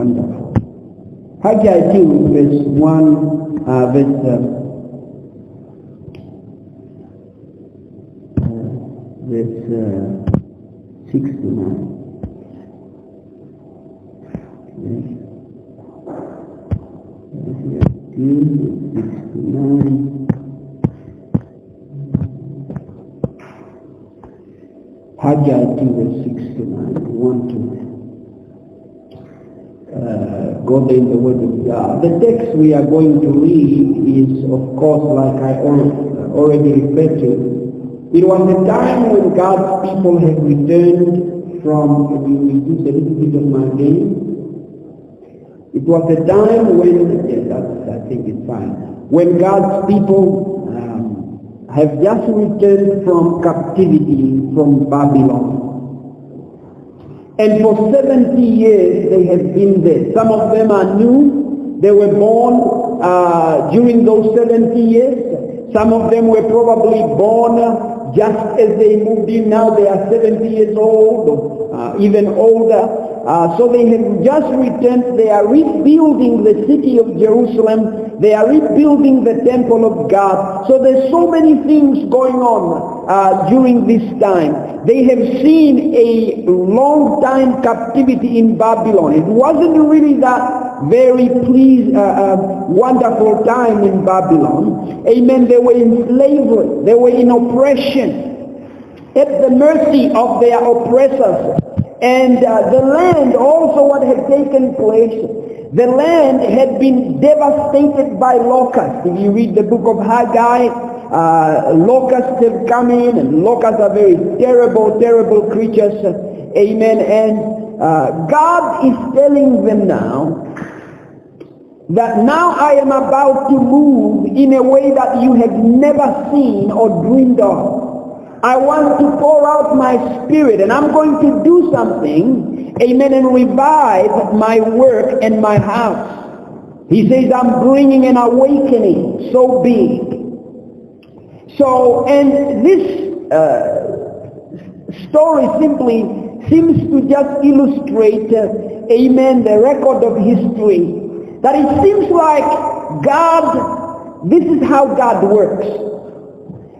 Wonderful. Haggai 2, verse 1, verse 6 to 9. Okay. 6 to 9. Haggai 2, verse 6 to 9. 1 to 9. Go there in the Word of God. The text we are going to read is, of course, like I already referred to. It was a time when God's people had returned from, we reduce a little bit of my name. It was a time when, I think it's fine, when God's people have just returned from captivity from Babylon. And for 70 years they have been there. Some of them are new. They were born during those 70 years. Some of them were probably born just as they moved in. Now they are 70 years old, or even older. So they have just returned. They are rebuilding the city of Jerusalem. They are rebuilding the temple of God. So there's so many things going on during this time. They have seen a long time captivity in Babylon. It wasn't really that very wonderful time in Babylon. Amen. They were in slavery. They were in oppression, at the mercy of their oppressors. And the land, also what had taken place, the land had been devastated by locusts. If you read the book of Haggai, locusts have come in, and locusts are very terrible, terrible creatures. Amen. And God is telling them now that now I am about to move in a way that you have never seen or dreamed of. I want to pour out my spirit, and I'm going to do something, amen, and revive my work and my house. He says, I'm bringing an awakening so big. So, and this story simply seems to just illustrate, amen, the record of history. That it seems like God, this is how God works.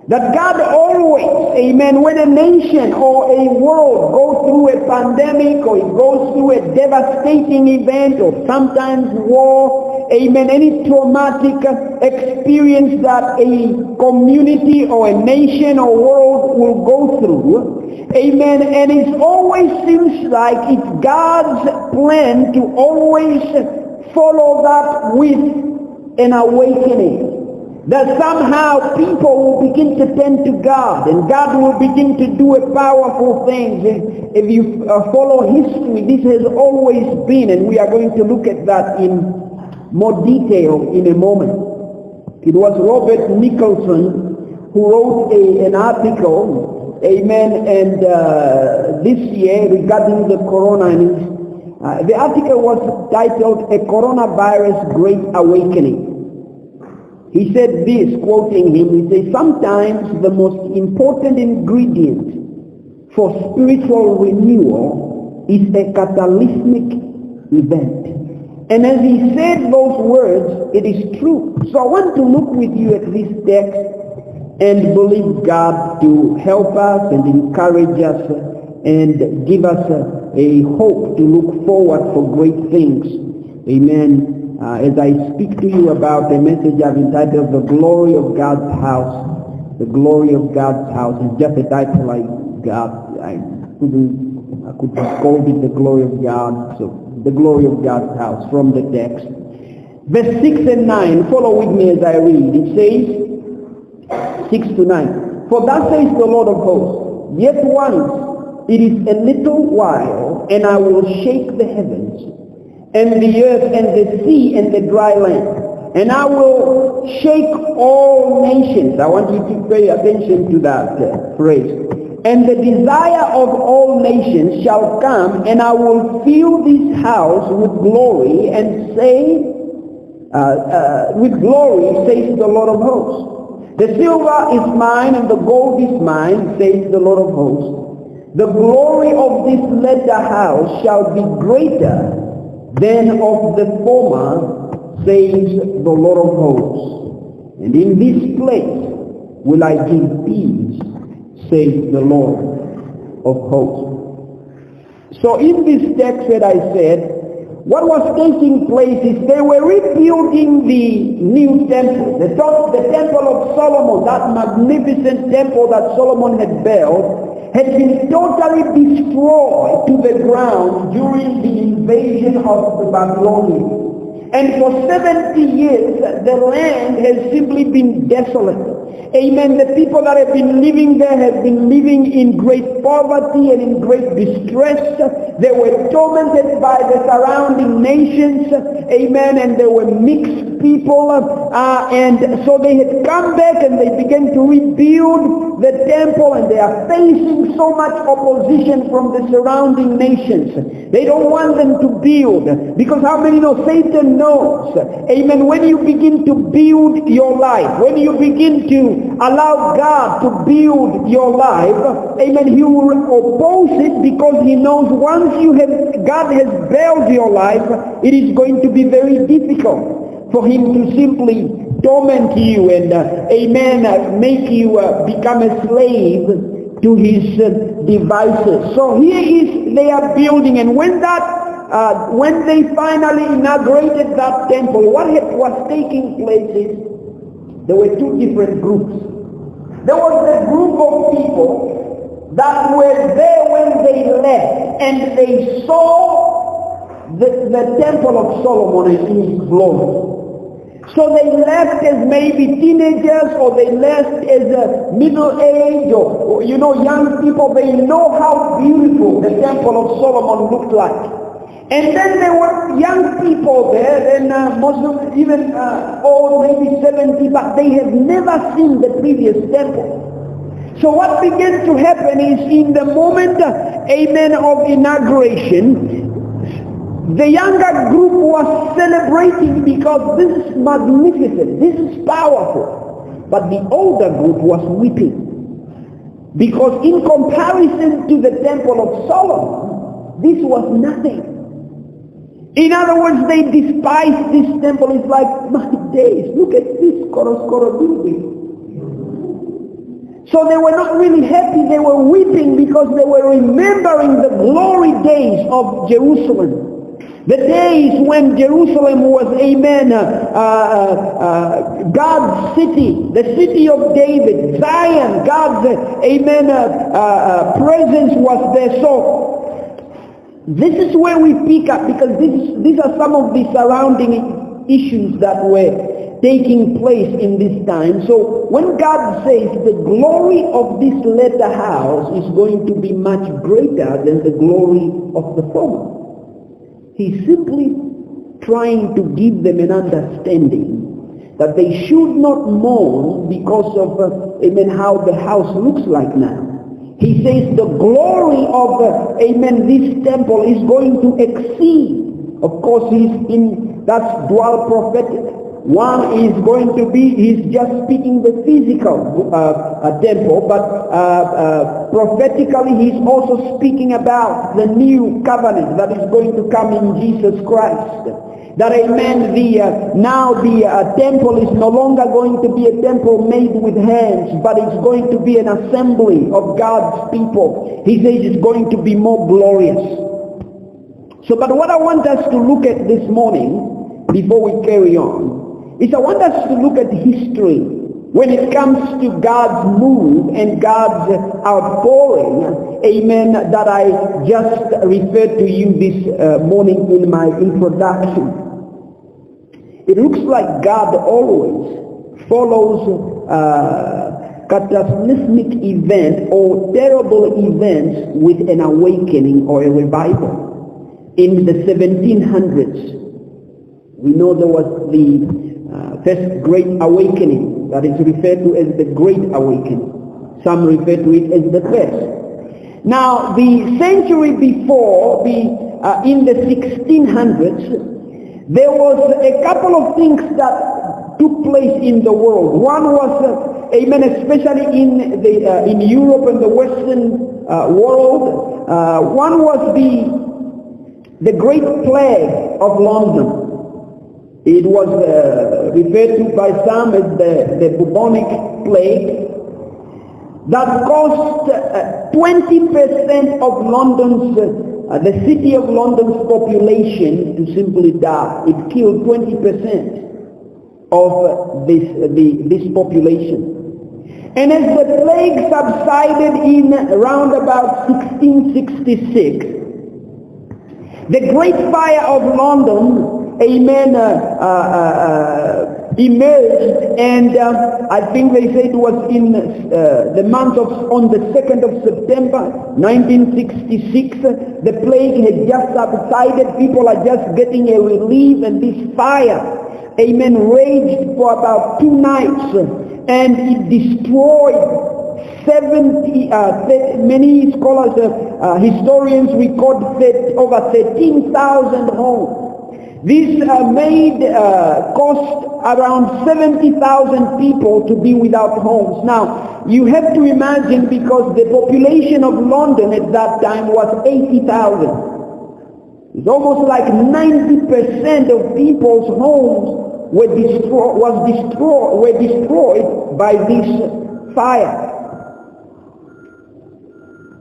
That God always, amen, when a nation or a world goes through a pandemic, or it goes through a devastating event, or sometimes war, amen, any traumatic experience that a community or a nation or world will go through, amen, and it always seems like it's God's plan to always follow that with an awakening. That somehow people will begin to turn to God, and God will begin to do a powerful thing. If you follow history, this has always been, and we are going to look at that in more detail in a moment. It was Robert Nicholson who wrote an article, amen, and this year regarding the corona. And the article was titled, "A Coronavirus Great Awakening." He said this, quoting him, he says, sometimes the most important ingredient for spiritual renewal is a catalytic event. And as he said those words, it is true. So I want to look with you at this text and believe God to help us and encourage us and give us a hope to look forward for great things. Amen. As I speak to you about a message I've entitled The Glory of God's House. The Glory of God's House is just a title I got. I could have called it The Glory of God. So The Glory of God's House from the text. Verse 6 and 9, follow with me as I read. It says, 6 to 9. For thus says the Lord of hosts, yet once it is a little while, and I will shake the heavens, and the earth, and the sea, and the dry land. And I will shake all nations. I want you to pay attention to that phrase. And the desire of all nations shall come, and I will fill this house with glory, and say, with glory, says the Lord of hosts. The silver is mine, and the gold is mine, says the Lord of hosts. The glory of this latter house shall be greater than of the former, says the Lord of hosts. And in this place will I give peace, says the Lord of hosts. So in this text that I said, what was taking place is they were rebuilding the new temple, the temple of Solomon, that magnificent temple that Solomon had built, had been totally destroyed to the ground during the invasion of the Babylonians. And for 70 years, the land has simply been desolate. Amen. The people that have been living there have been living in great poverty and in great distress. They were tormented by the surrounding nations. Amen. And they were mixed people. And so they had come back and they began to rebuild the temple, and they are facing so much opposition from the surrounding nations. They don't want them to build, because how many know Satan knows? Amen. When you begin to build your life, when you begin to allow God to build your life, amen, he will oppose it, because he knows once God has built your life, it is going to be very difficult for him to simply torment you and make you become a slave to his devices. So here they are building, and when they finally inaugurated that temple, what was taking place is there were two different groups. There was a group of people that were there when they left, and they saw the temple of Solomon in his glory. So they left as maybe teenagers, or they left as a middle age, or young people. They know how beautiful the temple of Solomon looked like. And then there were young people there, and most of them even old, maybe 70, but they have never seen the previous temple. So what began to happen is, in the moment, of inauguration, the younger group was celebrating because this is magnificent, this is powerful. But the older group was weeping, because in comparison to the temple of Solomon, this was nothing. In other words, they despised this temple. It's like, my days, look at this Koroskoro building. So they were not really happy. They were weeping because they were remembering the glory days of Jerusalem. The days when Jerusalem was, God's city, the city of David, Zion, God's, presence was there. So this is where we pick up, because these are some of the surrounding issues that were taking place in this time. So when God says the glory of this latter house is going to be much greater than the glory of the former, he's simply trying to give them an understanding that they should not mourn because of how the house looks like now. He says the glory of this temple is going to exceed. Of course, that's dual prophetic. One is going to be, he's just speaking the physical temple, but prophetically he's also speaking about the new covenant that is going to come in Jesus Christ. That now the temple is no longer going to be a temple made with hands, but it's going to be an assembly of God's people. He says it's going to be more glorious. So, but what I want us to look at this morning, before we carry on, is I want us to look at history when it comes to God's move and God's outpouring, that I just referred to you this morning in my introduction. It looks like God always follows cataclysmic event or terrible events with an awakening or a revival. In the 1700s, we know there was the first Great Awakening that is referred to as the Great Awakening. Some refer to it as the first. Now, the century before, in the 1600s, there was a couple of things that took place in the world. One was, especially in Europe and the Western world. One was the Great Plague of London. It was referred to by some as the bubonic plague that caused 20% of London's, the city of London's population to simply die. It killed 20% of this population. And as the plague subsided in around about 1666, the Great Fire of London, emerged, and I think they say it was in the month of, on the 2nd of September 1966, the plague had just subsided, people are just getting a relief, and this fire, raged for about 2 nights, and it destroyed 70, many scholars, historians record over 13,000 homes. This cost around 70,000 people to be without homes. Now, you have to imagine, because the population of London at that time was 80,000. It's almost like 90% of people's homes were destroyed by this fire.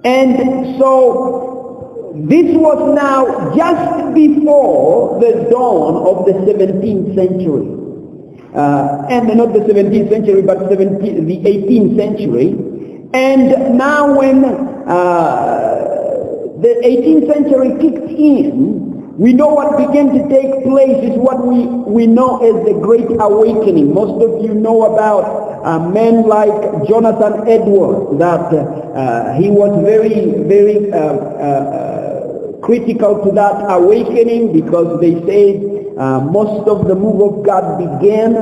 And so this was now just before the dawn of the 17th century. And not the 17th century, but the 18th century. And now when the 18th century kicked in, we know what began to take place is what we know as the Great Awakening. Most of you know about men like Jonathan Edwards, that he was very, very critical to that awakening, because they say most of the move of God began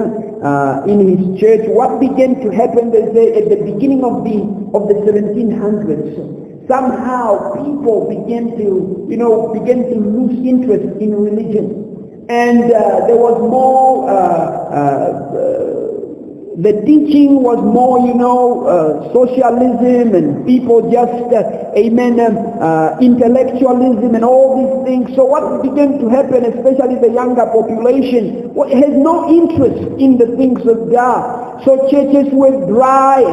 in his church. What began to happen, they say, at the beginning of the 1700s, somehow people began to lose interest in religion, and there was more. The teaching was more, socialism, and people just, intellectualism and all these things. So what began to happen, especially the younger population, has no interest in the things of God. So churches were dry,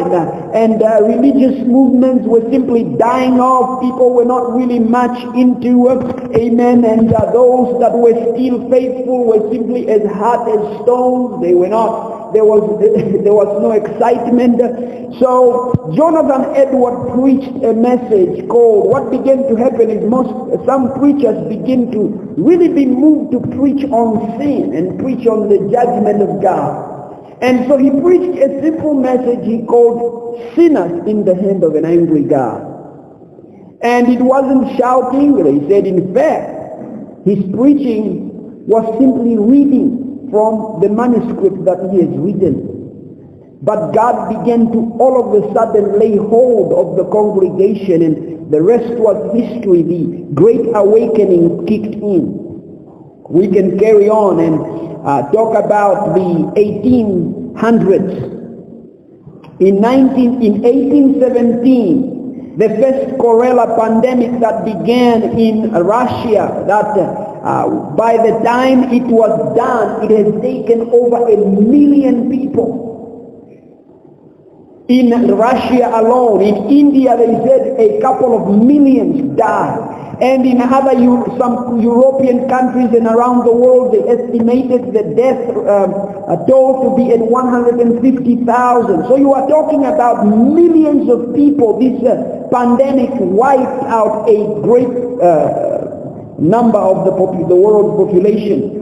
and religious movements were simply dying off. People were not really much into and those that were still faithful were simply as hard as stones. They were not. There was no excitement. So Jonathan Edwards preached a message called, what began to happen is some preachers begin to really be moved to preach on sin and preach on the judgment of God. And so he preached a simple message he called Sinners in the Hand of an Angry God. And it wasn't shouting. He said, in fact, his preaching was simply reading from the manuscript that he has written. But God began to all of a sudden lay hold of the congregation, and the rest was history. The Great Awakening kicked in. We can carry on and talk about the 1800s. In 1817, the first cholera pandemic that began in Russia, that by the time it was done, it has taken over 1 million people. In Russia alone, in India, they said a couple of millions died. And in other some European countries and around the world, they estimated the death toll to be at 150,000. So you are talking about millions of people. This pandemic wiped out a great number of the world population.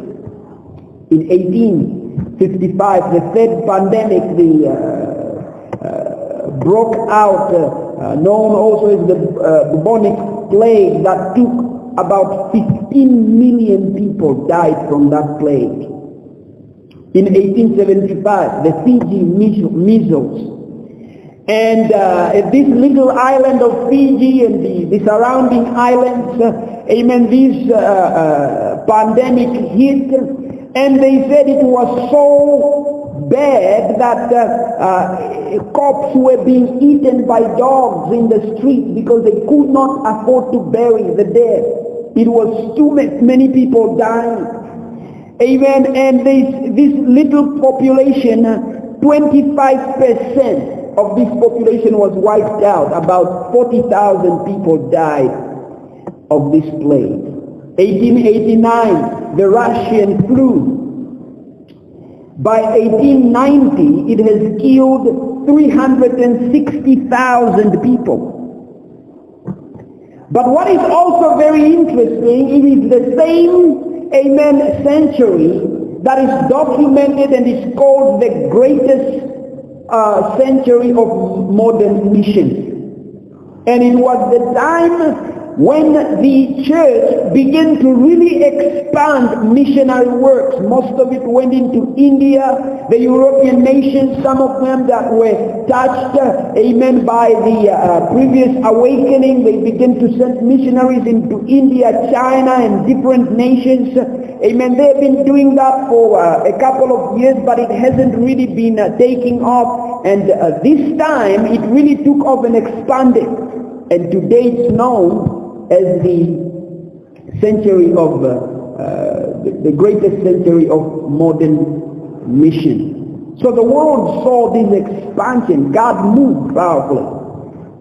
In 1855, the third pandemic, broke out, known also as the bubonic plague, that took about 15 million people died from that plague. In 1875, the Fiji measles. And this little island of Fiji and the surrounding islands, this pandemic hit, and they said it was so bad that corpses were being eaten by dogs in the street because they could not afford to bury the dead. It was too many people dying. Amen. And this little population, 25% of this population was wiped out. About 40,000 people died of this plague. 1889, the Russian flu. By 1890, it has killed 360,000 people. But what is also very interesting, it is the same, amen, century that is documented and is called the greatest century of modern missions. And it was the time when the church began to really expand missionary works. Most of it went into India, the European nations, some of them that were touched, amen, by the previous awakening. They began to send missionaries into India, China, and different nations. Amen. They have been doing that for a couple of years, but it hasn't really been taking off. And this time, it really took off and expanded. And today it's known as the century of the greatest century of modern mission. So the world saw this expansion. God moved powerfully.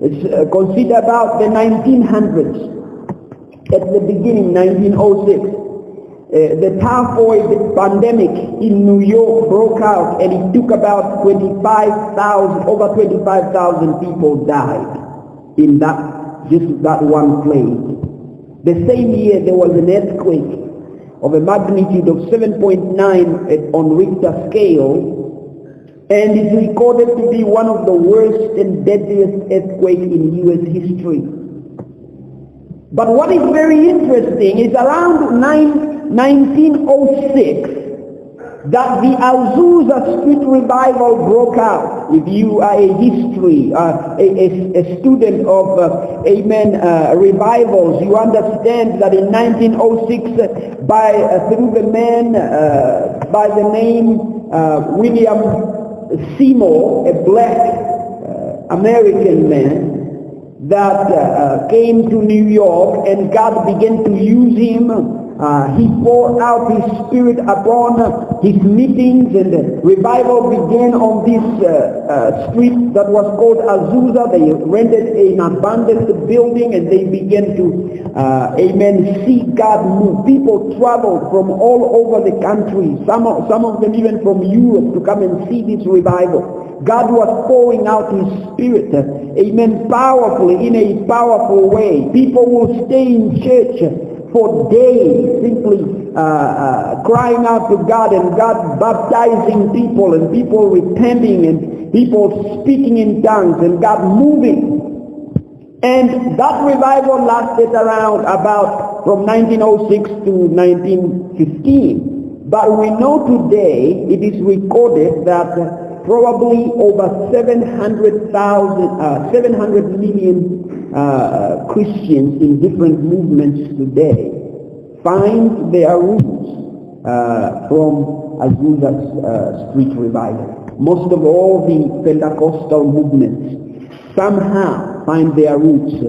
It's consider about the 1900s. At the beginning, 1906, the typhoid pandemic in New York broke out, and it took about over 25,000 people died in just that one plague. The same year there was an earthquake of a magnitude of 7.9 on Richter scale, and is recorded to be one of the worst and deadliest earthquakes in U.S. history. But what is very interesting is around 1906 that the Azusa Street revival broke out. If you are a history, a student of revivals, you understand that in 1906, through the man by the name William Seymour, a black American man that came to New York, and God began to use him. He poured out his spirit upon his meetings, and revival began on this street that was called Azusa. They rented an abandoned building, and they began to, see God move. People traveled from all over the country, some of them even from Europe, to come and see this revival. God was pouring out his spirit, powerfully, in a powerful way. People will stay in church for days, simply crying out to God, and God baptizing people, and people repenting, and people speaking in tongues, and God moving. And that revival lasted around about from 1906 to 1915. But we know today, it is recorded that probably over 700 million Christians in different movements today find their roots from Azusa Street revival. Most of all the Pentecostal movements somehow find their roots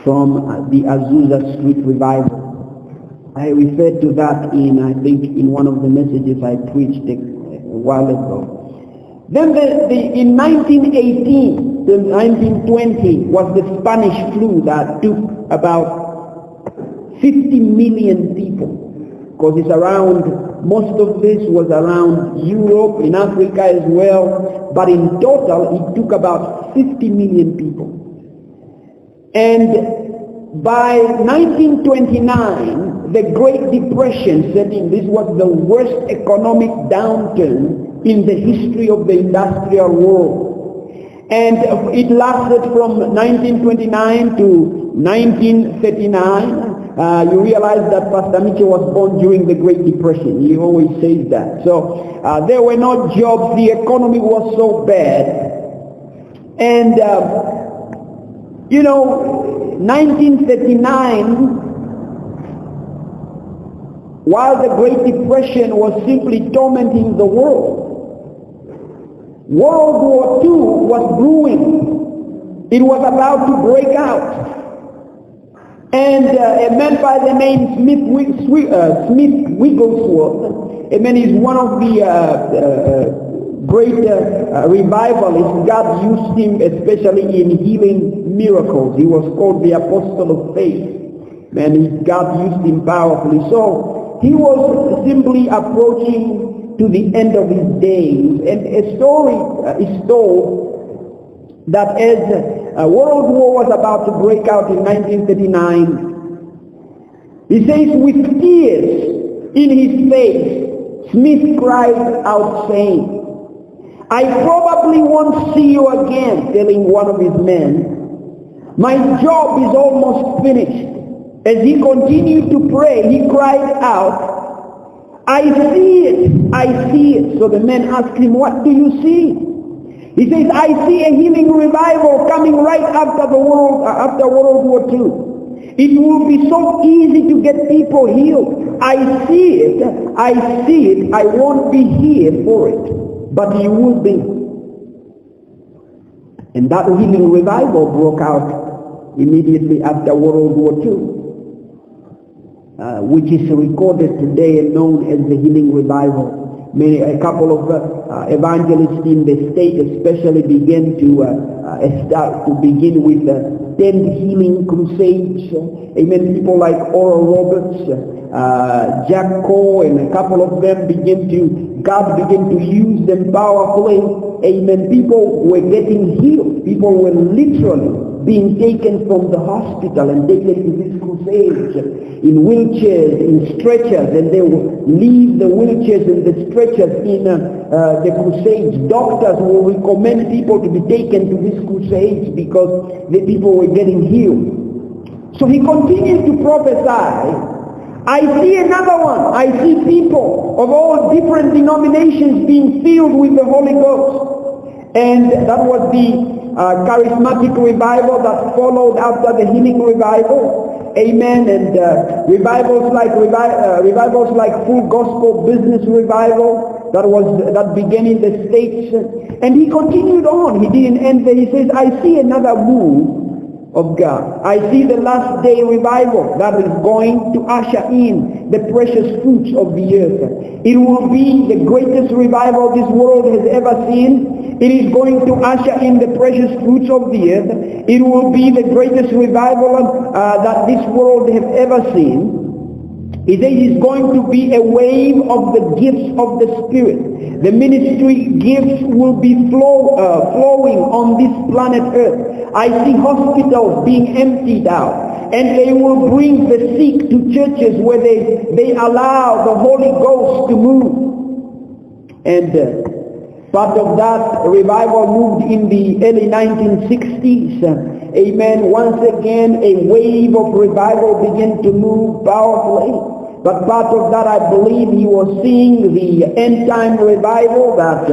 from the Azusa Street revival. I referred to that in one of the messages I preached a while ago. Then in 1918 to 1920 was the Spanish flu that took about 50 million people, because it's around, most of this was around Europe, in Africa as well, but in total it took about 50 million people. And by 1929, the Great Depression set in. This was the worst economic downturn in the history of the industrial world. And it lasted from 1929 to 1939. You realize that Pastor Mitchell was born during the Great Depression. He always says that. So there were no jobs. The economy was so bad. And, 1939, while the Great Depression was simply tormenting the world, World War II was brewing. It was about to break out. And a man by the name Smith Wigglesworth, amen, is one of the great revivalists. God used him especially in healing miracles. He was called the Apostle of Faith. And God used him powerfully. So he was simply approaching to the end of his days. And a story is told that as World War was about to break out in 1939, he says, with tears in his face, Smith cried out saying, I probably won't see you again, telling one of his men. My job is almost finished. As he continued to pray, he cried out, I see it, I see it. So the men asked him, what do you see? He says, I see a healing revival coming right after World War II. It will be so easy to get people healed. I see it, I see it. I won't be here for it, but you will be. And that healing revival broke out immediately after World War II, which is recorded today and known as the healing revival. A couple of evangelists in the state especially began to begin with 10 healing crusades. Amen. People like Oral Roberts, Jack Coe, and a couple of them God began to use them powerfully. Amen. People were getting healed. People were literally being taken from the hospital and taken to these crusades in wheelchairs, in stretchers, and they will leave the wheelchairs and the stretchers in the crusades. Doctors will recommend people to be taken to these crusades because the people were getting healed. So he continued to prophesy. I see another one. I see people of all different denominations being filled with the Holy Ghost. And that was the charismatic revival that followed after the healing revival. Amen. And revivals like Full Gospel Business Revival that began in the States. And he continued on. He didn't end there. He says, I see another move of God. I see the last day revival that is going to usher in the precious fruits of the earth. It will be the greatest revival this world has ever seen. It is going to usher in the precious fruits of the earth. It will be the greatest revival that this world has ever seen. He says it's going to be a wave of the gifts of the Spirit. The ministry gifts will be flowing on this planet Earth. I see hospitals being emptied out, and they will bring the sick to churches where they allow the Holy Ghost to move. And part of that revival moved in the early 1960s. Amen. Once again, a wave of revival began to move powerfully. But part of that, I believe, he was seeing the end-time revival, that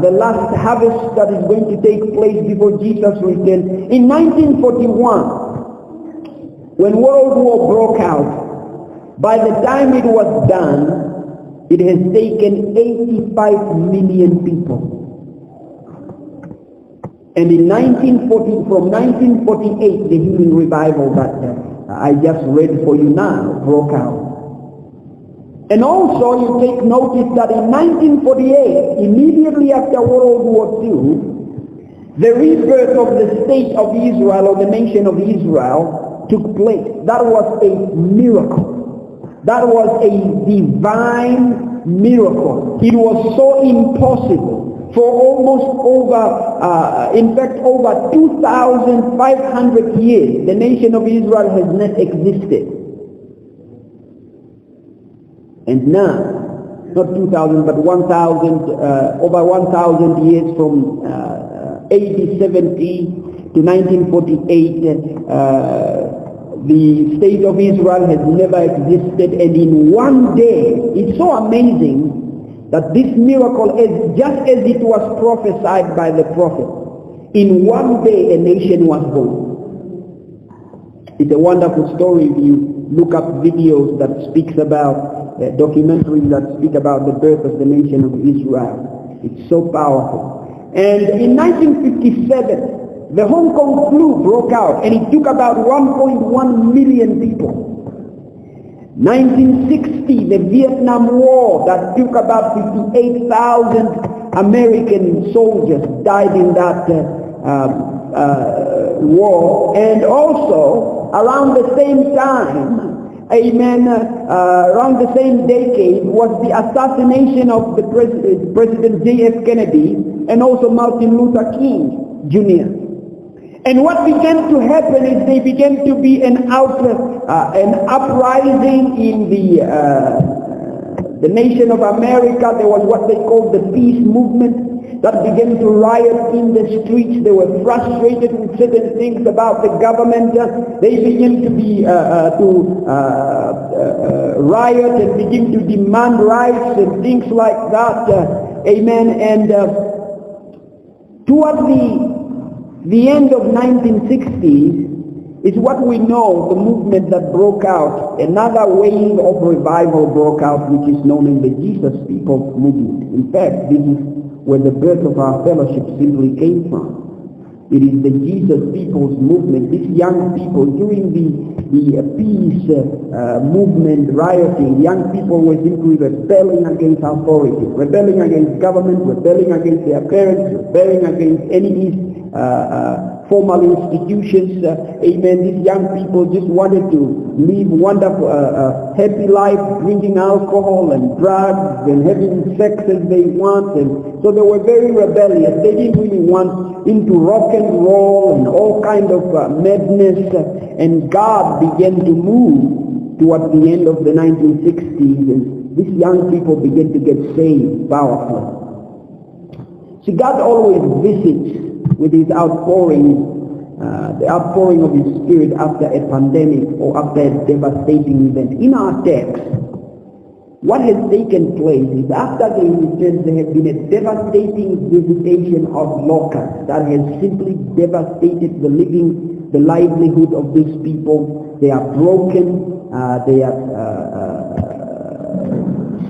the last harvest that is going to take place before Jesus returns. In 1941, when World War broke out, by the time it was done, it has taken 85 million people. And in from 1948, the healing revival that I just read for you now broke out. And also you take notice that in 1948, immediately after World War II, the rebirth of the state of Israel, or the nation of Israel, took place. That was a miracle. That was a divine miracle. It was so impossible for almost over 2,500 years, the nation of Israel has not existed. And now, not 2,000, but 1,000, over 1,000 years from AD 70 to 1948, the state of Israel has never existed. And in one day, it's so amazing that this miracle, is just as it was prophesied by the prophet, in one day a nation was born. It's a wonderful story if you look up videos that speaks about documentaries that speak about the birth of the nation of Israel. It's so powerful. And in 1957, the Hong Kong flu broke out, and it took about 1.1 million people. 1960, the Vietnam War, that took about 58,000 American soldiers died in that war. And also, around the same time, around the same decade, was the assassination of the President J.F. Kennedy and also Martin Luther King Jr. And what began to happen is there began to be an uprising in the nation of America. There was what they called the peace movement that began to riot in the streets. They were frustrated with certain things about the government. They began to riot and begin to demand rights and things like that. Amen. And toward the end of 1960s is what we know, the movement that broke out. Another wave of revival broke out, which is known as the Jesus People movement. In fact, this is where the birth of our fellowship simply came from. It is the Jesus People's movement. These young people, during the peace movement rioting, young people were simply rebelling against authority, rebelling against government, rebelling against their parents, rebelling against enemies, formal institutions. Amen. These young people just wanted to live wonderful, happy life, drinking alcohol and drugs and having sex as they want. And so they were very rebellious. They didn't really want into rock and roll and all kind of madness. And God began to move toward the end of the 1960s. And these young people began to get saved powerfully. See, God always visits with his outpouring, the outpouring of his Spirit after a pandemic or after a devastating event. In our text, what has taken place is after the returns, there has been a devastating visitation of locusts that has simply devastated the livelihood of these people. They are broken, they are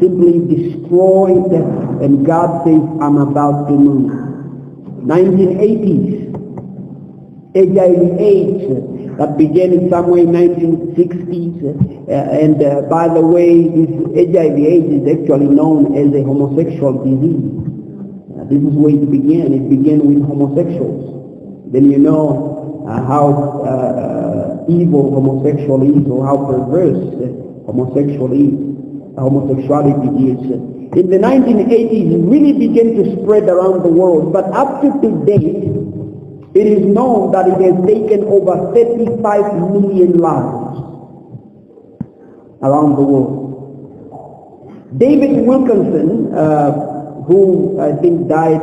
simply destroyed, and God says, I'm about to move. 1980s, HIV/AIDS that began in somewhere in 1960s, and by the way, this HIV/AIDS is actually known as a homosexual disease. This is where it began. It began with homosexuals. Then you know how evil homosexual is, or how perverse homosexuality is. In the 1980s, it really began to spread around the world, but up to date, it is known that it has taken over 35 million lives around the world. David Wilkerson, who I think died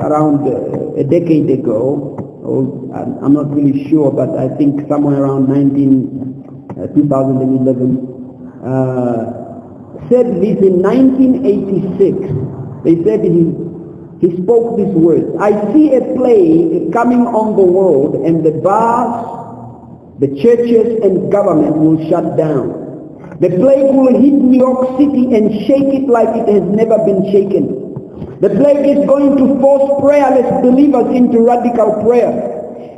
around a decade ago, or I'm not really sure, but I think somewhere around 2011, said this in 1986. They said he spoke these words: I see a plague coming on the world, and the bars, the churches and government will shut down. The plague will hit New York City and shake it like it has never been shaken. The plague is going to force prayerless believers into radical prayer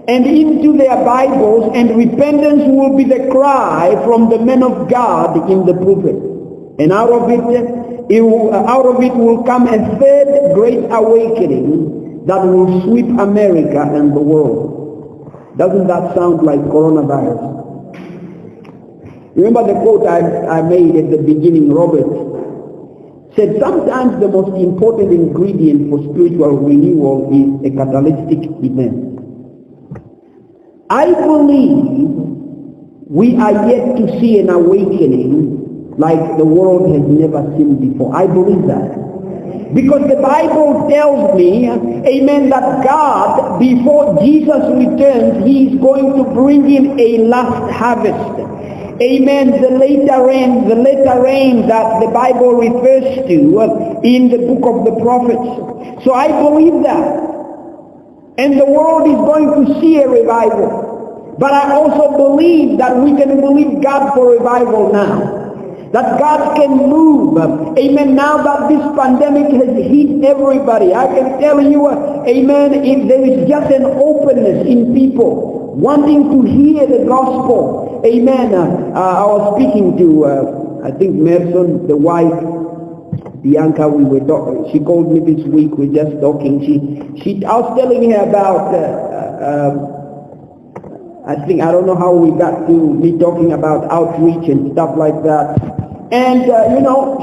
and into their Bibles, and repentance will be the cry from the men of God in the pulpit. And out of it will come a third great awakening that will sweep America and the world. Doesn't that sound like coronavirus? Remember the quote I made at the beginning? Robert said, sometimes the most important ingredient for spiritual renewal is a catalytic event. I believe we are yet to see an awakening like the world has never seen before. I believe that. Because the Bible tells me, amen, that God, before Jesus returns, he is going to bring in a last harvest. Amen. The later rain that the Bible refers to in the book of the prophets. So I believe that. And the world is going to see a revival. But I also believe that we can believe God for revival now. that God can move. Amen. Now that this pandemic has hit everybody, I can tell you, amen, if there is just an openness in people wanting to hear the gospel. Amen. I was speaking to, I think Merson, the wife, Bianca, we were talking. She called me this week. We're just talking. I was telling her about, I don't know how we got to me talking about outreach and stuff like that. And,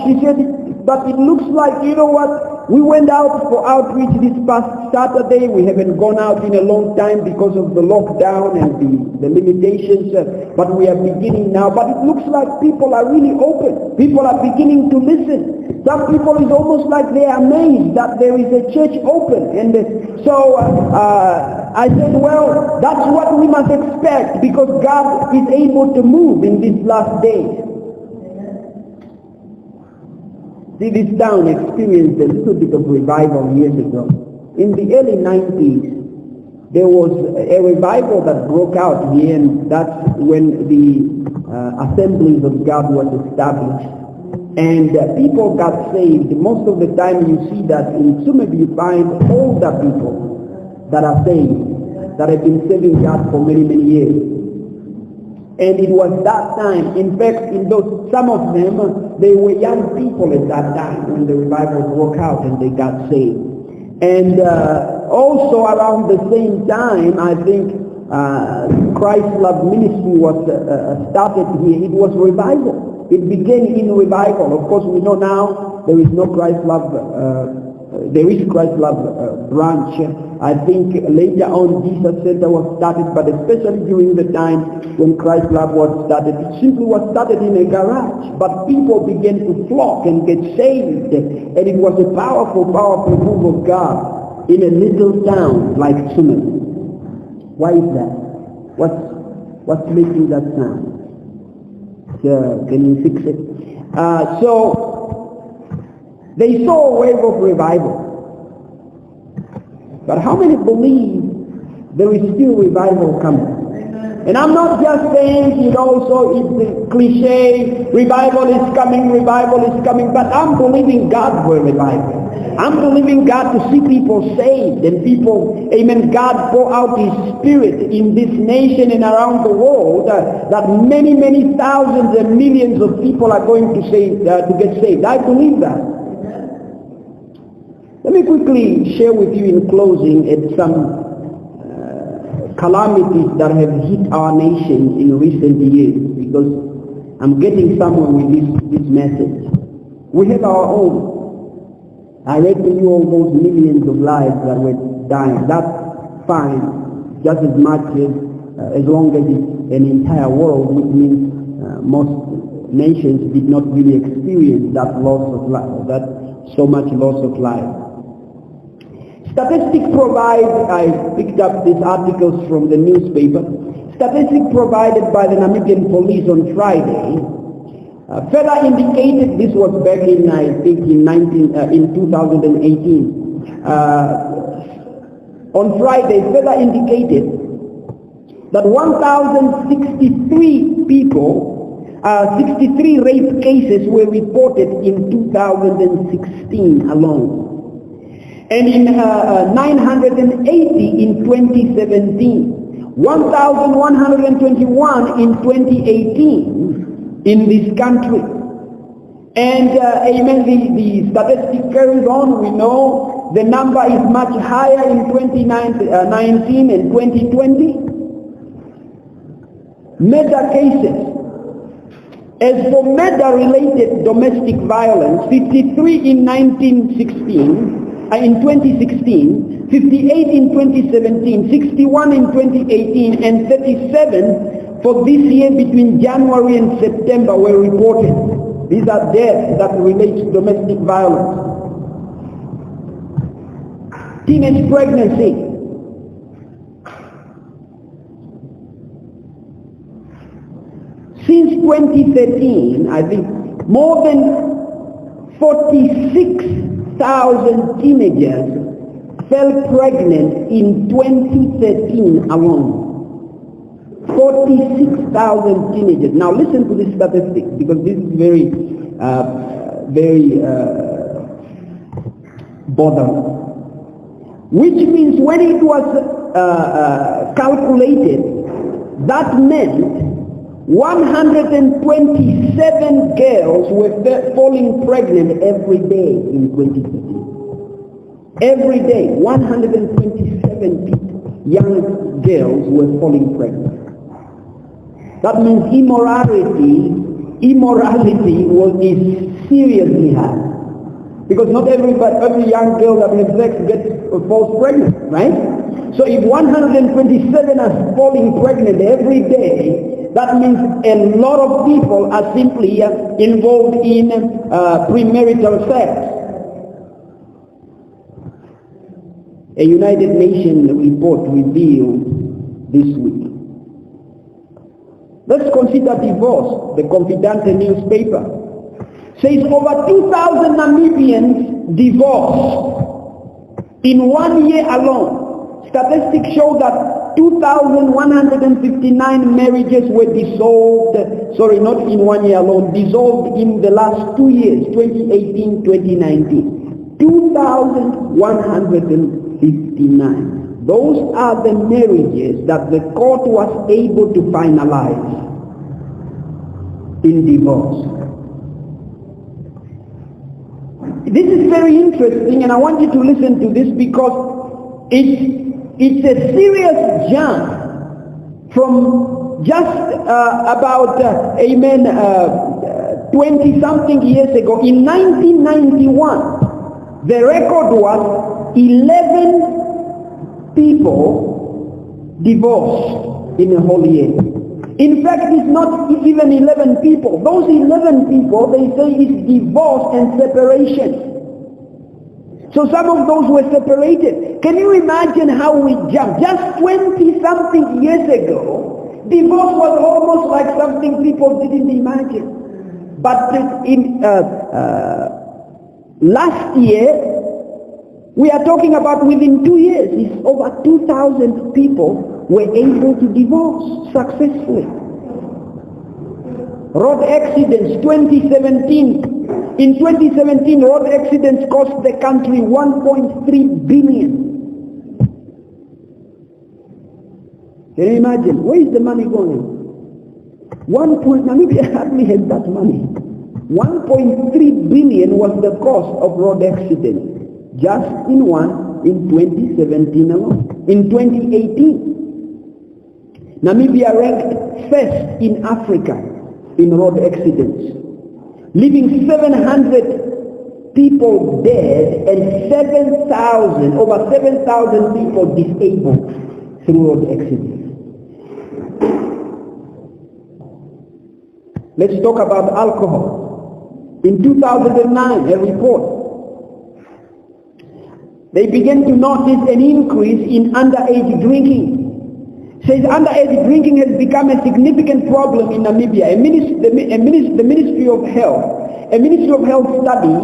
she said, but it looks like, you know what, we went out for outreach this past Saturday. We haven't gone out in a long time because of the lockdown and the limitations, but we are beginning now. But it looks like people are really open. People are beginning to listen. Some people, it's almost like they are amazed that there is a church open. And so I said, well, that's what we must expect, because God is able to move in these last days. See, this town experienced a little bit of revival years ago. In the early 90s, there was a revival that broke out here, and that's when the Assemblies of God was established. And people got saved. Most of the time you see that in Summit you find older people that are saved, that have been serving God for many, many years. And it was that time, in fact, some of them, they were young people at that time when the revival broke out and they got saved. And also around the same time, I think Christ Love Ministry was started here. It was revival. It began in revival. Of course, we know now there is no Christ Love. There is Christ Love branch. I think later on Jesus Center was started, but especially during the time when Christ Love was started, it simply was started in a garage. But people began to flock and get saved, and it was a powerful, powerful move of God in a little town like Summit. Why is that? What's making that sound? Can you fix it? So they saw a wave of revival. But how many believe there is still revival coming? And I'm not just saying, so it's the cliche, revival is coming, but I'm believing God for revival. I'm believing God to see people saved and people, amen, God pour out His Spirit in this nation and around the world, that many, many thousands and millions of people are going to get saved. I believe that. Let me quickly share with you in closing some calamities that have hit our nation in recent years, because I'm getting somewhere with this message. We have our own. I read to you all those millions of lives that were dying. That's fine, just as much as long as it's an entire world, which means most nations did not really experience that loss of life, that so much loss of life. Statistics provide, I picked up these articles from the newspaper, statistics provided by the Namibian police on Friday further indicated, this was back in, I think, in 2018, on Friday, further indicated that 1,063 people, 63 rape cases were reported in 2016 alone. And in 980 in 2017, 1,121 in 2018 in this country. And amen, the statistic carries on. We know the number is much higher in 2019 and 2020. Murder cases. As for murder-related domestic violence, 53 in 2016, 58 in 2017, 61 in 2018, and 37 for this year between January and September were reported. These are deaths that relate to domestic violence. Teenage pregnancy. Since 2013, I think more than 46,000 teenagers fell pregnant in 2013 alone. 46,000 teenagers. Now listen to this statistic, because this is very bothersome. Which means when it was calculated, that meant 127 girls were falling pregnant every day in 2015. Every day, 127 people, young girls were falling pregnant. That means immorality is seriously high. Because not every young girl that has sex falls pregnant, right? So if 127 are falling pregnant every day, that means a lot of people are simply involved in premarital sex. A United Nations report revealed this week. Let's consider divorce. The Confidante newspaper says over 2,000 Namibians divorced in 1 year alone. Statistics show that 2,159 marriages were dissolved, not in 1 year alone, dissolved in the last 2 years, 2018-2019. 2,159. Those are the marriages that the court was able to finalize in divorce. This is very interesting, and I want you to listen to this because it's a serious jump from just about 20-something years ago. In 1991, the record was 11 people divorced in a whole year. In fact, it's not even 11 people. Those 11 people, they say it's divorce and separation. So some of those were separated. Can you imagine how we jumped? Just 20-something years ago, divorce was almost like something people didn't imagine. But in last year, we are talking about within 2 years, it's over 2,000 people were able to divorce successfully. Road accidents, 2017. In 2017, road accidents cost the country 1.3 billion. Can you imagine? Where is the money going? Namibia hardly has that money. 1.3 billion was the cost of road accidents. Just in 2017 alone. In 2018, Namibia ranked first in Africa in road accidents, leaving 700 people dead and over 7,000 people disabled through road accidents. Let's talk about alcohol. In 2009, a report, they began to notice an increase in underage drinking. Says underage drinking has become a significant problem in Namibia. The Ministry of Health study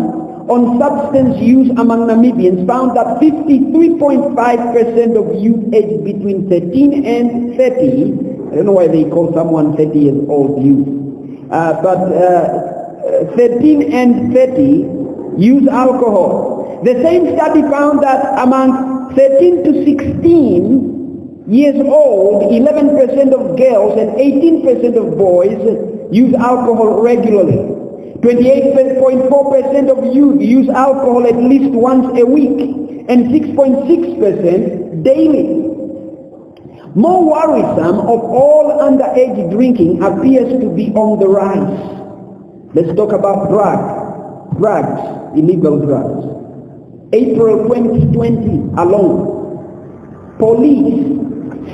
on substance use among Namibians found that 53.5% of youth aged between 13 and 30, I don't know why they call someone 30 years old youth, but 13 and 30 use alcohol. The same study found that among 13 to 16 years old, 11% of girls and 18% of boys use alcohol regularly. 28.4% of youth use alcohol at least once a week, and 6.6% daily. More worrisome of all underage drinking appears to be on the rise. Let's talk about drugs, illegal drugs. April 2020 alone, police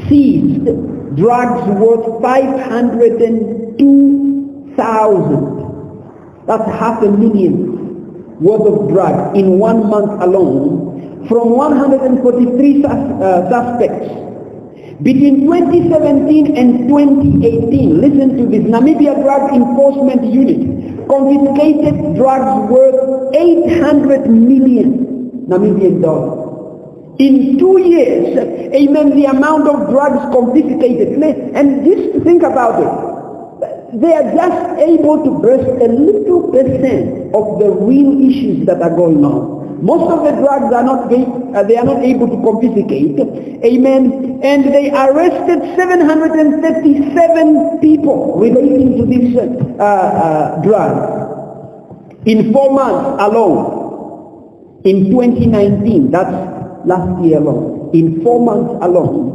seized drugs worth 502,000. That's 500,000 worth of drugs in 1 month alone from 143 suspects. Between 2017 and 2018, listen to this, Namibia Drug Enforcement Unit confiscated drugs worth 800 million Namibian dollars. In 2 years, amen, the amount of drugs confiscated. And just think about it. They are just able to burst a little percent of the real issues that are going on. Most of the drugs are not they are not able to confiscate. Amen. And they arrested 737 people relating to this drug in 4 months alone. In 2019, that's last year alone. In 4 months alone,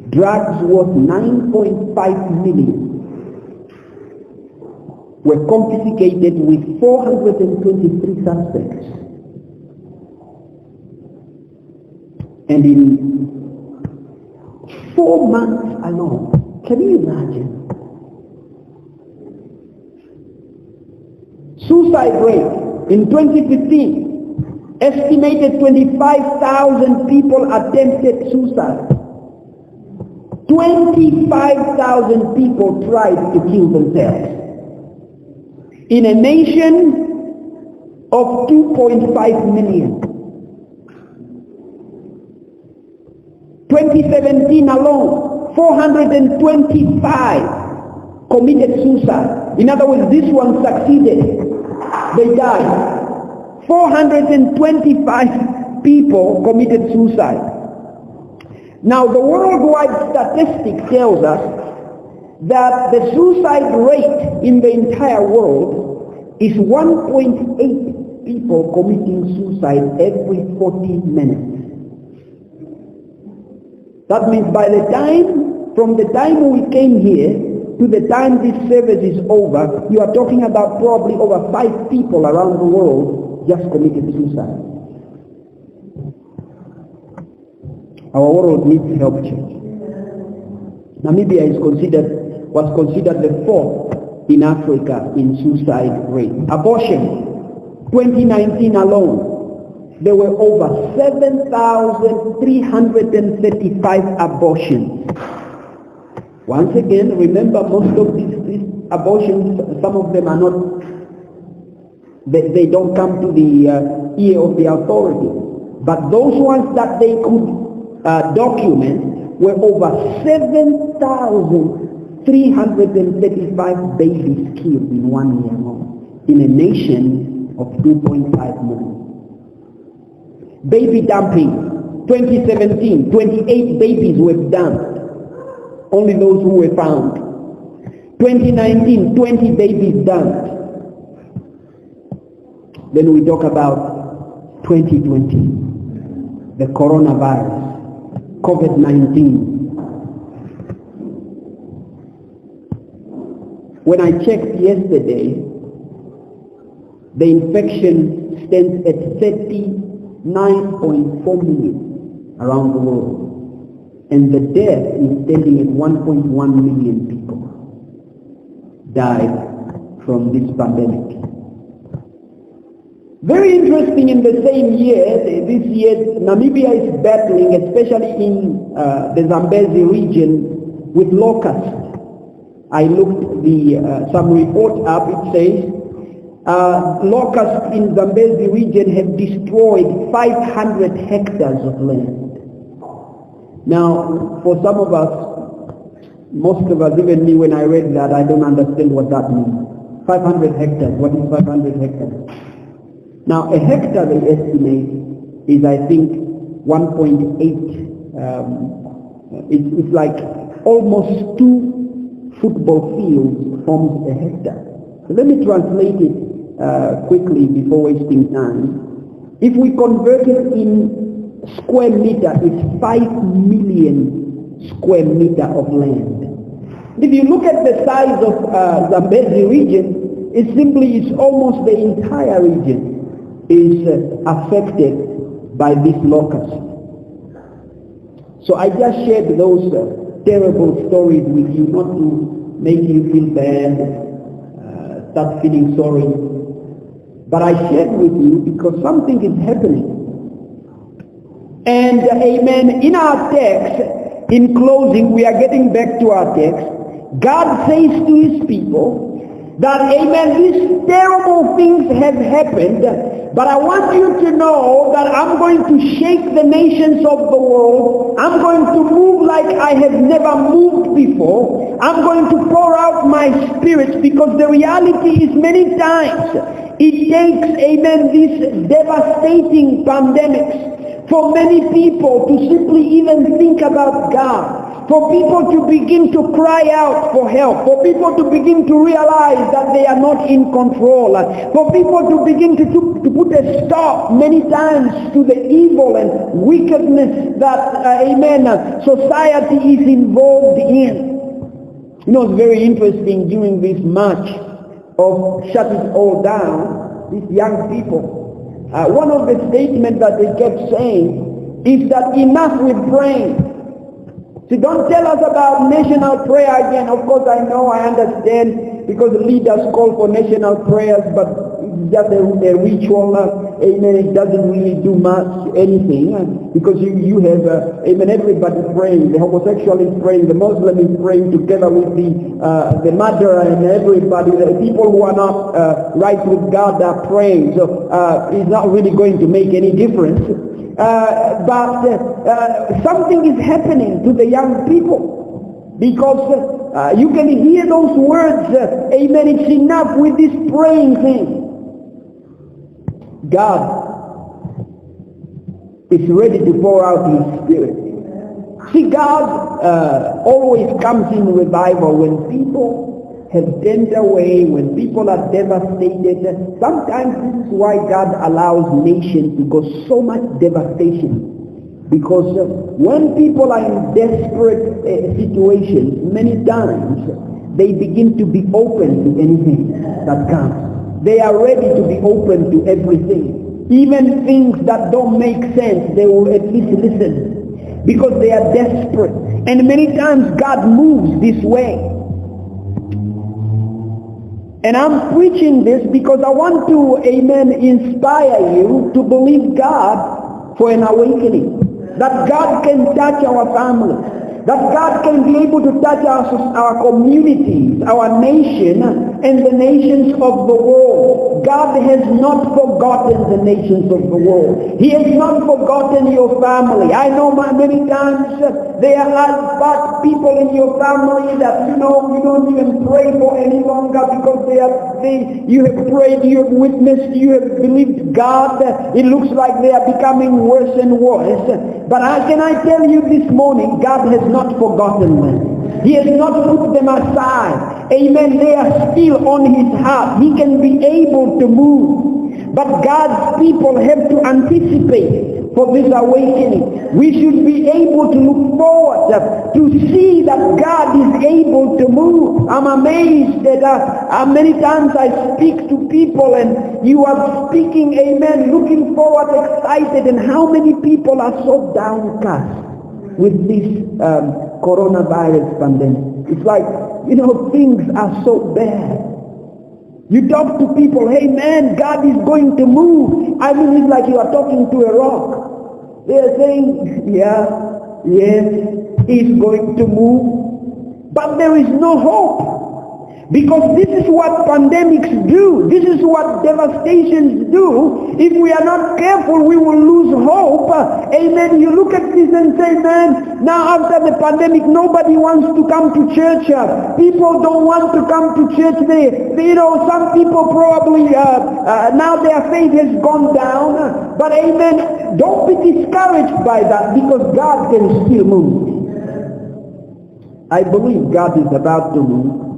drugs worth 9.5 million were confiscated with 423 suspects. And in 4 months alone, can you imagine? Suicide rate in 2015, estimated 25,000 people attempted suicide. 25,000 people tried to kill themselves. In a nation of 2.5 million. 2017 alone, 425 committed suicide. In other words, this one succeeded. They died. 425 people committed suicide. Now the worldwide statistic tells us that the suicide rate in the entire world is 1.8 people committing suicide every 40 minutes. That means from the time we came here to the time this service is over, you are talking about probably over 5 people around the world just committed suicide. Our world needs help, church. Namibia was considered the 4th in Africa in suicide rate. Abortion, 2019 alone, there were over 7,335 abortions. Once again, remember, most of these abortions, some of them are not, they don't come to the ear of the authority. But those ones that they could document were over 7,335 babies killed in 1 year alone, in a nation of 2.5 million. Baby dumping, 2017, 28 babies were dumped. Only those who were found. 2019, 20 babies dumped. Then we talk about 2020, the coronavirus, COVID-19. When I checked yesterday, the infection stands at 39.4 million around the world. And the death is standing at 1.1 million people died from this pandemic. Very interesting, in the same year, this year, Namibia is battling, especially in the Zambezi region, with locusts. I looked some report up, it says, locusts in Zambezi region have destroyed 500 hectares of land. Now, for some of us, most of us, even me, when I read that, I don't understand what that means. 500 hectares, what is 500 hectares? Now, a hectare, they estimate, is, I think, 1.8, it's like almost 2 football fields forms a hectare. So let me translate it quickly before wasting time. If we convert it in square meter, it's 5 million square meter of land. If you look at the size of Zambezi region, it's almost the entire region is affected by this locust. So I just shared those terrible stories with you, not to make you feel bad, start feeling sorry, but I shared with you because something is happening. And amen, in our text, in closing, we are getting back to our text. God says to his people that, amen, these terrible things have happened, but I want you to know that I'm going to shake the nations of the world. I'm going to move like I have never moved before. I'm going to pour out my spirit, because the reality is many times it takes, amen, these devastating pandemics for many people to simply even think about God. For people to begin to cry out for help, for people to begin to realize that they are not in control, for people to begin to put a stop many times to the evil and wickedness that, amen, society is involved in. You know, it's very interesting during this march of Shut It All Down, these young people, one of the statements that they kept saying is that enough with praying. So don't tell us about national prayer again. Of course, I know, I understand, because leaders call for national prayers, but it's just a ritual. Amen. It doesn't really do much anything, because you have, amen, everybody praying. The homosexual is praying, the Muslim is praying together with the murderer and everybody. The people who are not right with God are praying. So it's not really going to make any difference. But something is happening to the young people, because you can hear those words, amen, it's enough with this praying thing. God is ready to pour out His Spirit. See, God always comes in revival when people have turned away, when people are devastated. Sometimes this is why God allows nations to go so much devastation. Because when people are in desperate situations, many times they begin to be open to anything that comes. They are ready to be open to everything. Even things that don't make sense, they will at least listen, because they are desperate. And many times God moves this way. And I'm preaching this because I want to, amen, inspire you to believe God for an awakening. That God can touch our families. That God can be able to touch our communities, our nation, and the nations of the world. God has not forgotten the nations of the world. He has not forgotten your family. I know many times there are people in your family that, you don't even pray for any longer, because you have prayed, you have witnessed, you have believed God. It looks like they are becoming worse and worse. But can I tell you this morning, God has not forgotten them. He has not put them aside. Amen. They are still on His heart. He can be able to move. But God's people have to anticipate for this awakening. We should be able to look forward to see that God is able to move. I'm amazed that many times I speak to people and you are speaking, amen, looking forward, excited, and how many people are so downcast with this coronavirus pandemic. It's like, things are so bad. You talk to people, hey man, God is going to move. I mean, it's like you are talking to a rock. They are saying, yes, He's going to move. But there is no hope. Because this is what pandemics do. This is what devastations do. If we are not careful, we will lose hope. Amen. You look at this and say, man, now after the pandemic, nobody wants to come to church. People don't want to come to church. Some people probably, now their faith has gone down. But amen, don't be discouraged by that, because God can still move. I believe God is about to move.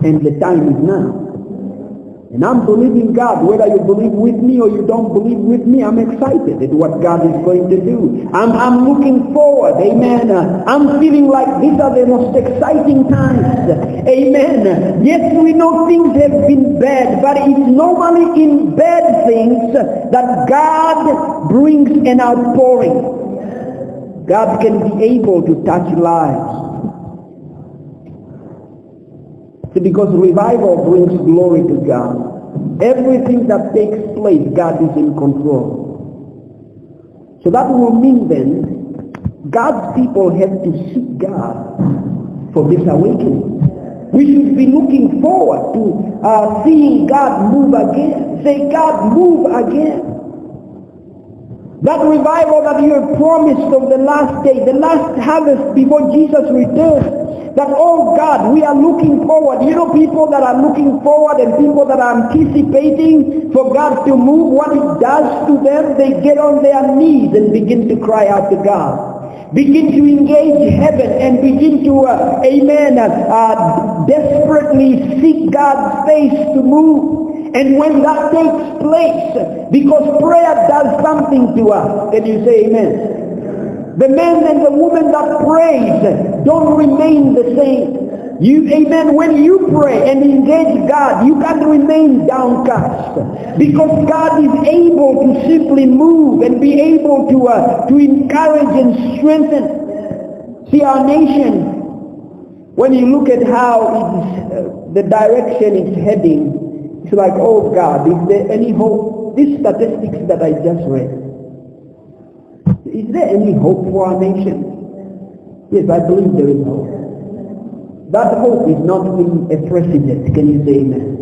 And the time is now. And I'm believing God. Whether you believe with me or you don't believe with me, I'm excited at what God is going to do. I'm looking forward. Amen. I'm feeling like these are the most exciting times. Amen. Yes, we know things have been bad, but it's normally in bad things that God brings an outpouring. God can be able to touch lives. Because revival brings glory to God. Everything that takes place, God is in control. So that will mean then, God's people have to seek God for this awakening. We should be looking forward to seeing God move again. Say, God, move again. That revival that you have promised of the last day, the last harvest before Jesus returns, that, oh God, we are looking forward. You know, people that are looking forward and people that are anticipating for God to move, what it does to them, they get on their knees and begin to cry out to God. Begin to engage heaven and begin to, desperately seek God's face to move. And when that takes place, because prayer does something to us, can you say amen? The man and the woman that prays don't remain the same. Amen, when you pray and engage God, you can't remain downcast, because God is able to simply move and be able to encourage and strengthen. See, our nation, when you look at how the direction it's heading, it's like, oh God, is there any hope? These statistics that I just read, is there any hope for our nation? Yes, I believe there is hope. That hope is not in a president. Can you say amen?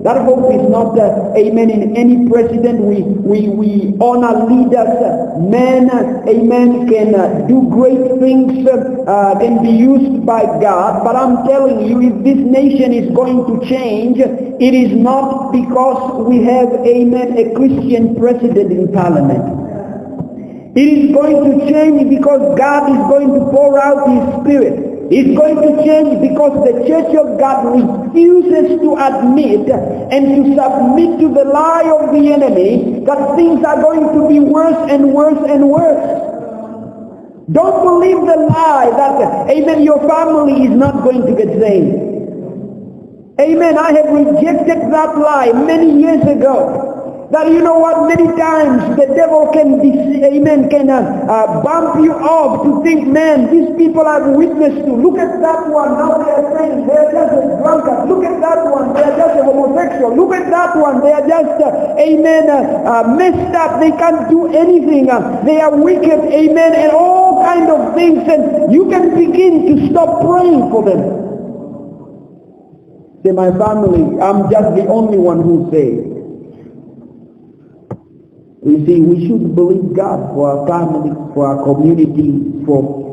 That hope is not, amen, in any president. We honor leaders. Men, amen, can do great things, can be used by God. But I'm telling you, if this nation is going to change, it is not because we have, amen, a Christian president in parliament. It is going to change because God is going to pour out His Spirit. It's going to change because the Church of God refuses to admit and to submit to the lie of the enemy that things are going to be worse and worse and worse. Don't believe the lie that, amen, your family is not going to get saved. Amen. I have rejected that lie many years ago. That, you know what, many times the devil can, bump you off to think, man, these people I've witnessed to, look at that one, now they are saying they are just a drunkard. Look at that one, they are just a homosexual. Look at that one, they are just, messed up. They can't do anything. They are wicked, amen, and all kind of things. And you can begin to stop praying for them. Say, my family, I'm just the only one who's saved. You see, we should believe God for our family, for our community, for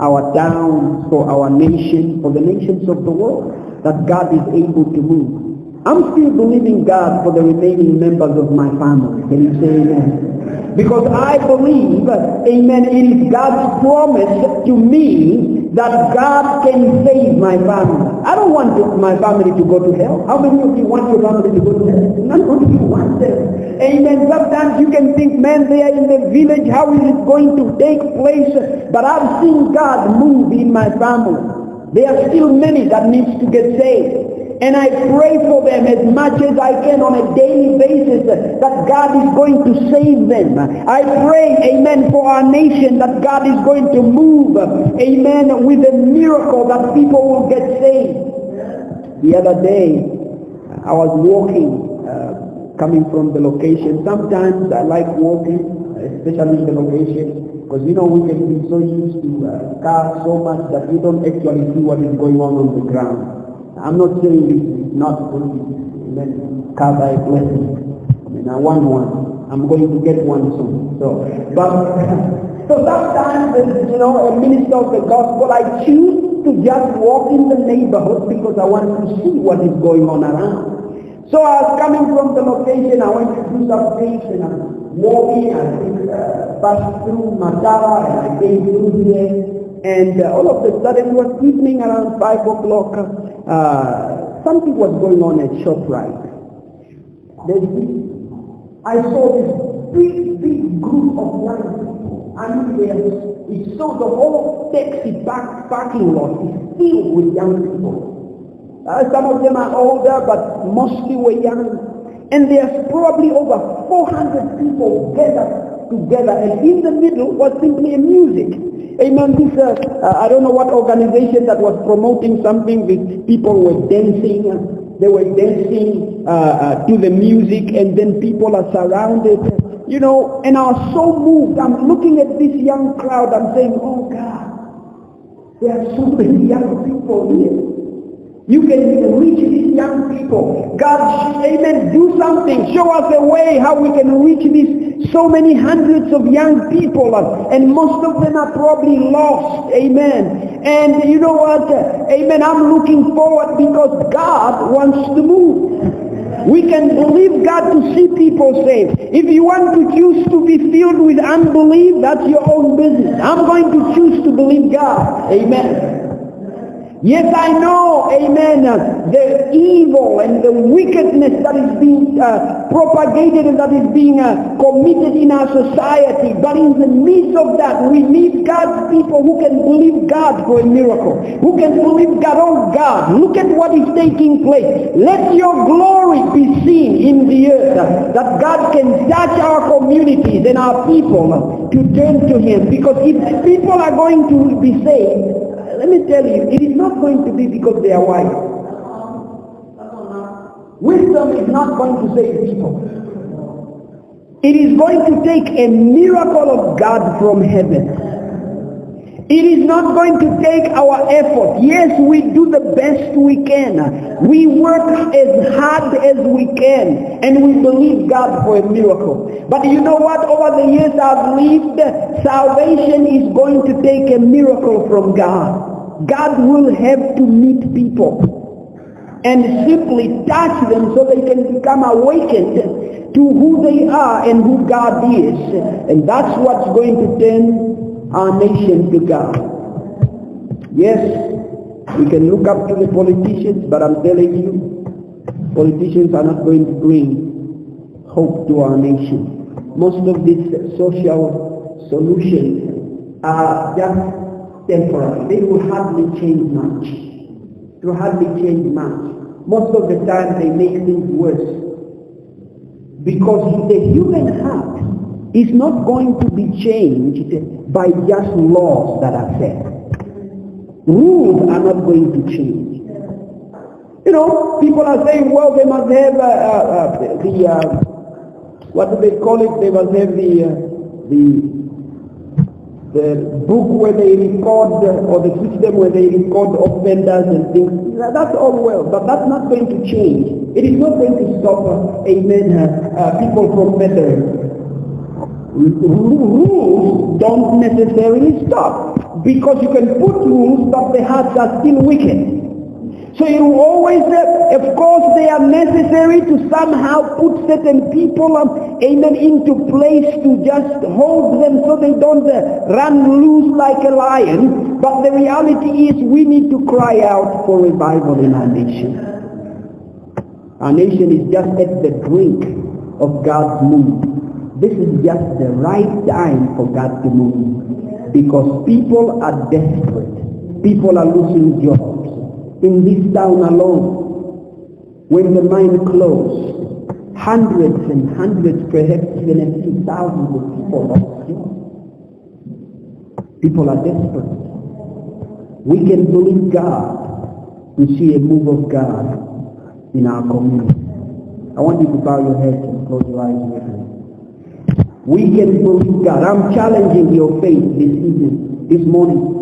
our towns, for our nation, for the nations of the world, that God is able to move. I'm still believing God for the remaining members of my family. Can you say amen? Because I believe, amen, it is God's promise to me that God can save my family. I don't want my family to go to hell. How many of you want your family to go to hell? None of you want them. Amen. Sometimes you can think, man, they are in the village. How is it going to take place? But I've seen God move in my family. There are still many that needs to get saved. And I pray for them as much as I can on a daily basis that God is going to save them. I pray, amen, for our nation that God is going to move, amen, with a miracle that people will get saved. The other day, I was walking, coming from the location. Sometimes I like walking, especially in the location, because you know we can be so used to cars so much that you don't actually see what is going on the ground. I'm not saying it's not good. Amen. Cars are a blessing. I mean, I want one. I'm going to get one soon. So sometimes, you know, a minister of the gospel, I choose to just walk in the neighborhood because I want to see what is going on around. So I was coming from the location. I went to do some things, and I'm walking. I passed through Matara, and I came through here. And all of a sudden, it was evening around 5 o'clock. Something was going on at ShopRite. I saw this big group of young people. I mean, it saw the whole taxi parking lot is filled with young people. Some of them are older, but mostly were young. And there's probably over 400 people gathered together. And in the middle was simply a music. Amen. This, I don't know what organization that was promoting something. With people were dancing. They were dancing to the music, and then people are surrounded. You know, and I was so moved. I'm looking at this young crowd. I'm saying, oh God, there are so many young people here. You can reach these young people. God, amen, do something. Show us a way how we can reach these so many hundreds of young people. And most of them are probably lost. Amen. And you know what? Amen. I'm looking forward because God wants to move. We can believe God to see people saved. If you want to choose to be filled with unbelief, that's your own business. I'm going to choose to believe God. Amen. Yes, I know, amen, the evil and the wickedness that is being propagated and that is being committed in our society. But in the midst of that, we need God's people who can believe God for a miracle. Who can believe God, oh God, look at what is taking place. Let your glory be seen in the earth. That God can touch our communities and our people to turn to Him. Because if people are going to be saved, let me tell you, it is not going to be because they are wise. Wisdom is not going to save people. It is going to take a miracle of God from heaven. It is not going to take our effort. Yes, we do the best we can. We work as hard as we can. And we believe God for a miracle. But you know what? Over the years I've lived, salvation is going to take a miracle from God. God will have to meet people and simply touch them so they can become awakened to who they are and who God is. And that's what's going to turn our nation to God. Yes, we can look up to the politicians, but I'm telling you, politicians are not going to bring hope to our nation. Most of these social solutions are just temporary. They will hardly change much. It will hardly change much. Most of the time they make things worse. Because the human heart is not going to be changed by just laws that are set. Rules are not going to change. You know, people are saying, well, they must have what do they call it? They must have the book where they record, or the system where they record offenders and things. That's all well, but that's not going to change. It is not going to stop, people from bettering. Rules don't necessarily stop, because you can put rules, but the hearts are still wicked. So you always, of course, they are necessary to somehow put certain people, into place to just hold them so they don't run loose like a lion. But the reality is we need to cry out for revival in our nation. Our nation is just at the brink of God's move. This is just the right time for God to move, because people are desperate. People are losing jobs. In this town alone, when the mine closed, hundreds and hundreds, perhaps even a few thousands of people lost jobs. People are desperate. We can believe God to see a move of God in our community. I want you to bow your heads and close your eyes with me. We can believe God. I'm challenging your faith this evening, this morning.